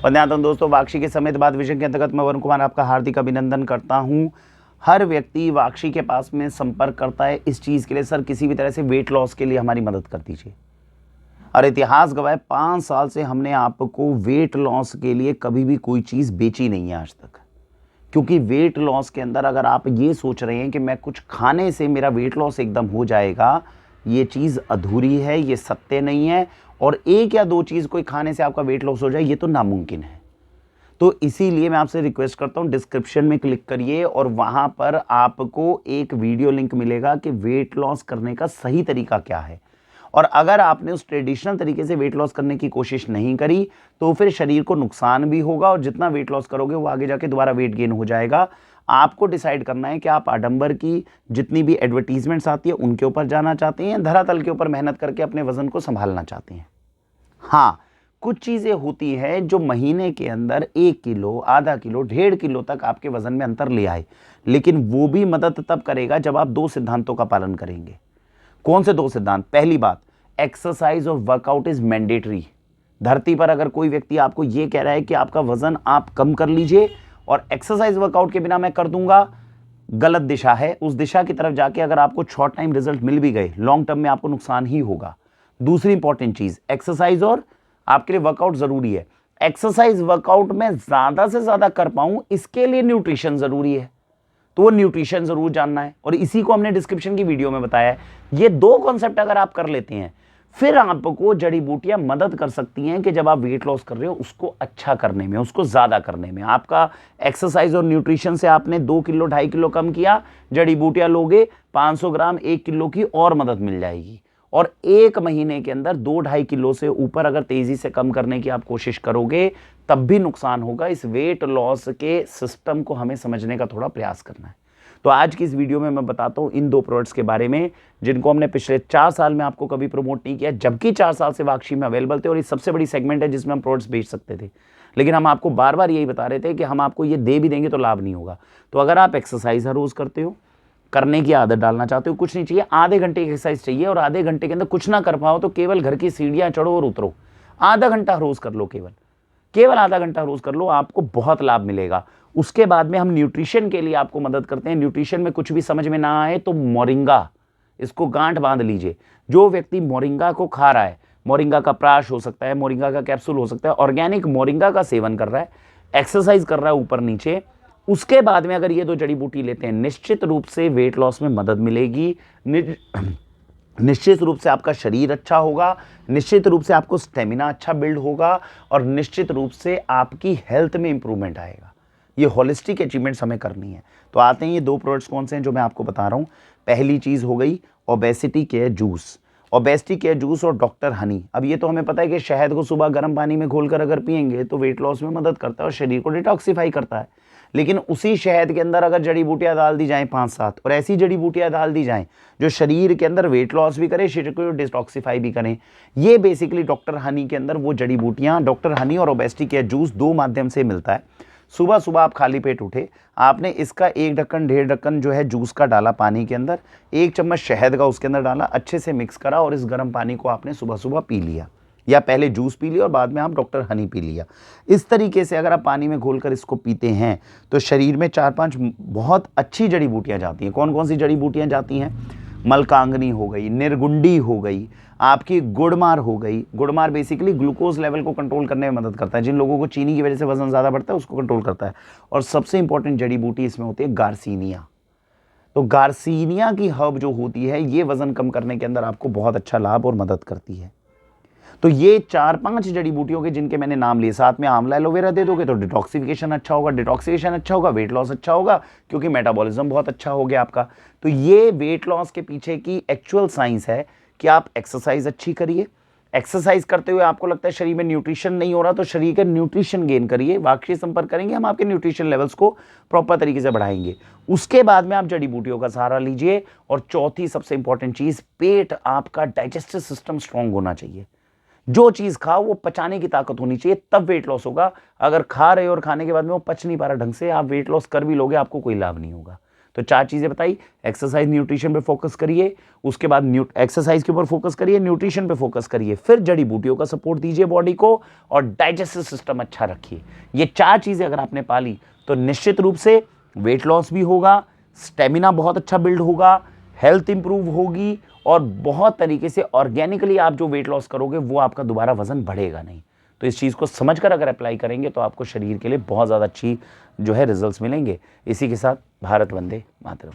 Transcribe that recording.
वंदनातन दोस्तों, वाक्षी के समेत बात विजन के अंतर्गत मैं वरुण कुमार आपका हार्दिक अभिनंदन करता हूं। हर व्यक्ति वाक्षी के पास में संपर्क करता है इस चीज़ के लिए, सर किसी भी तरह से वेट लॉस के लिए हमारी मदद कर दीजिए। और इतिहास गवाह 5 साल से हमने आपको वेट लॉस के लिए कभी भी कोई चीज़ बेची नहीं है आज तक। क्योंकि वेट लॉस के अंदर अगर आप ये सोच रहे हैं कि मैं कुछ खाने से मेरा वेट लॉस एकदम हो जाएगा, ये चीज़ अधूरी है, ये सत्य नहीं है। और 1 या 2 चीज़ कोई खाने से आपका वेट लॉस हो जाए, ये तो नामुमकिन है। तो इसीलिए मैं आपसे रिक्वेस्ट करता हूँ, डिस्क्रिप्शन में क्लिक करिए और वहाँ पर आपको एक वीडियो लिंक मिलेगा कि वेट लॉस करने का सही तरीका क्या है। और अगर आपने उस ट्रेडिशनल तरीके से वेट लॉस करने की कोशिश नहीं करी तो फिर शरीर को नुकसान भी होगा और जितना वेट लॉस करोगे वो आगे जाके दोबारा वेट गेन हो जाएगा। आपको डिसाइड करना है कि आप आडंबर की जितनी भी एडवर्टीजमेंट्स आती है उनके ऊपर जाना चाहते हैं, धरातल के ऊपर मेहनत करके अपने वजन को संभालना चाहते हैं। हाँ, कुछ चीज़ें होती हैं जो महीने के अंदर 1 किलो, आधा किलो, 1.5 किलो तक आपके वजन में अंतर ले आए, लेकिन वो भी मदद तब करेगा जब आप 2 सिद्धांतों का पालन करेंगे। कौन से 2 सिद्धांत? पहली बात, एक्सरसाइज और वर्कआउट इज मैंडेटरी। धरती पर अगर कोई व्यक्ति आपको यह कह रहा है कि आपका वजन आप कम कर लीजिए और एक्सरसाइज वर्कआउट के बिना मैं कर दूंगा, गलत दिशा है। उस दिशा की तरफ जाके अगर आपको शॉर्ट टाइम रिजल्ट मिल भी गए, लॉन्ग टर्म में आपको नुकसान ही होगा। दूसरी इंपॉर्टेंट चीज, एक्सरसाइज और आपके लिए वर्कआउट जरूरी है। एक्सरसाइज वर्कआउट में ज्यादा से ज्यादा कर पाऊं, इसके लिए न्यूट्रिशन जरूरी है। तो वो न्यूट्रिशन जरूर जानना है और इसी को हमने डिस्क्रिप्शन की वीडियो में बताया है। ये 2 कॉन्सेप्ट अगर आप कर लेते हैं, फिर आपको जड़ी बूटियां मदद कर सकती हैं कि जब आप वेट लॉस कर रहे हो उसको अच्छा करने में, उसको ज्यादा करने में। आपका एक्सरसाइज और न्यूट्रिशन से आपने 2 किलो 2.5 किलो कम किया, जड़ी बूटियां लोगे 500 ग्राम 1 किलो की और मदद मिल जाएगी। और 1 महीने के अंदर 2-2.5 किलो से ऊपर अगर तेजी से कम करने की आप कोशिश करोगे तब भी नुकसान होगा। इस वेट लॉस के सिस्टम को हमें समझने का थोड़ा प्रयास करना है। तो आज की इस वीडियो में मैं बताता हूं इन 2 प्रोडक्ट्स के बारे में जिनको हमने पिछले 4 साल में आपको कभी प्रमोट नहीं किया, जबकि 4 साल से वाक्षी में अवेलेबल थे और ये सबसे बड़ी सेगमेंट है जिसमें हम प्रोडक्ट्स बेच सकते थे। लेकिन हम आपको बार बार यही बता रहे थे कि हम आपको ये दे भी देंगे तो लाभ नहीं होगा। तो अगर आप एक्सरसाइज हर रोज करते हो, करने की आदत डालना चाहते हो, कुछ नहीं चाहिए, आधे घंटे की एक्सरसाइज चाहिए और आधे घंटे के अंदर कुछ ना कर पाओ तो केवल घर की सीढ़ियां चढ़ो और उतरो, आधा घंटा रोज कर लो, केवल आधा घंटा रोज कर लो, आपको बहुत लाभ मिलेगा। उसके बाद में हम न्यूट्रिशन के लिए आपको मदद करते हैं। न्यूट्रिशन में कुछ भी समझ में ना आए तो मोरिंगा, इसको गांठ बांध लीजिए। जो व्यक्ति मोरिंगा को खा रहा है, मोरिंगा का प्राश हो सकता है, मोरिंगा का कैप्सूल हो सकता है, ऑर्गेनिक मोरिंगा का सेवन कर रहा है, एक्सरसाइज कर रहा है ऊपर नीचे, उसके बाद में अगर ये 2 जड़ी बूटी लेते हैं, निश्चित रूप से वेट लॉस में मदद मिलेगी। निश्चित रूप से आपका शरीर अच्छा होगा, निश्चित रूप से आपको स्टेमिना अच्छा बिल्ड होगा और निश्चित रूप से आपकी हेल्थ में इंप्रूवमेंट आएगा। ये होलिस्टिक अचीवमेंट्स हमें करनी है। तो आते हैं ये 2 प्रोडक्ट्स कौन से हैं जो मैं आपको बता रहा हूं। पहली चीज हो गई obesity care juice. Obesity care juice और डॉक्टर हनी। अब ये तो हमें पता है कि शहद को सुबह गर्म पानी में घोलकर अगर पिएंगे तो वेट लॉस में मदद करता है और शरीर को डिटॉक्सिफाई करता है। लेकिन उसी शहद के अंदर अगर जड़ी बूटियां डाल दी जाएं 5-7 और ऐसी जड़ी बूटियां डाल दी जाएं जो शरीर के अंदर वेट लॉस भी करे, शरीर को डिटॉक्सिफाई भी करें, ये बेसिकली डॉक्टर हनी के अंदर वो जड़ी बूटियां, डॉक्टर हनी और ओबेसिटी केयर जूस 2 माध्यम से मिलता है। सुबह सुबह आप खाली पेट उठे, आपने इसका 1 ढक्कन 1.5 ढक्कन जो है जूस का डाला पानी के अंदर, 1 चम्मच शहद का उसके अंदर डाला, अच्छे से मिक्स करा और इस गर्म पानी को आपने सुबह सुबह पी लिया, या पहले जूस पी लिया और बाद में आप डॉक्टर हनी पी लिया। इस तरीके से अगर आप पानी में घोलकर इसको पीते हैं तो शरीर में 4-5 बहुत अच्छी जड़ी बूटियां जाती हैं। कौन कौन सी जड़ी बूटियां जाती हैं? मलकांगनी हो गई, निर्गुंडी हो गई, आपकी गुड़मार हो गई। गुड़मार बेसिकली ग्लूकोज लेवल को कंट्रोल करने में मदद करता है। जिन लोगों को चीनी की वजह से वजन ज़्यादा बढ़ता है उसको कंट्रोल करता है। और सबसे इंपॉर्टेंट जड़ी बूटी इसमें होती है गार्सिनिया। तो गार्सिनिया की हर्ब जो होती है ये वजन कम करने के अंदर आपको बहुत अच्छा लाभ और मदद करती है। तो ये 4-5 जड़ी बूटियों के जिनके मैंने नाम लिए, साथ में आंवला एलोवेरा दे दोगे तो डिटॉक्सिफिकेशन अच्छा होगा, डिटॉक्सिफिकेशन अच्छा होगा, वेट लॉस अच्छा होगा क्योंकि मेटाबॉलिज्म बहुत अच्छा हो गया आपका। तो ये वेट लॉस के पीछे की एक्चुअल साइंस है कि आप एक्सरसाइज अच्छी करिए। एक्सरसाइज करते हुए आपको लगता है शरीर में न्यूट्रिशन नहीं हो रहा तो शरीर का न्यूट्रिशन गेन करिए, वाक्षी संपर्क करेंगे, हम आपके न्यूट्रिशन लेवल्स को प्रॉपर तरीके से बढ़ाएंगे। उसके बाद में आप जड़ी बूटियों का सहारा लीजिए। और चौथी सबसे इंपॉर्टेंट चीज, पेट, आपका डाइजेस्टिव सिस्टम स्ट्रांग होना चाहिए। जो चीज खाओ वो पचाने की ताकत होनी चाहिए, तब वेट लॉस होगा। अगर खा रहे हो और खाने के बाद में वो पच नहीं पा रहा ढंग से, आप वेट लॉस कर भी लोगे, आपको कोई लाभ नहीं होगा। तो 4 चीज़ें बताई, एक्सरसाइज न्यूट्रिशन पे फोकस करिए, उसके बाद एक्सरसाइज के ऊपर फोकस करिए, न्यूट्रिशन पे फोकस करिए, फिर जड़ी बूटियों का सपोर्ट दीजिए बॉडी को और डाइजेस्टिव सिस्टम अच्छा रखिए। ये 4 चीज़ें अगर आपने पाली तो निश्चित रूप से वेट लॉस भी होगा, स्टेमिना बहुत अच्छा बिल्ड होगा, हेल्थ इंप्रूव होगी और बहुत तरीके से ऑर्गेनिकली आप जो वेट लॉस करोगे वो आपका दोबारा वजन बढ़ेगा नहीं। तो इस चीज़ को समझकर अगर अप्लाई करेंगे तो आपको शरीर के लिए बहुत ज़्यादा अच्छी जो है रिजल्ट्स मिलेंगे। इसी के साथ भारत वंदे मातरम।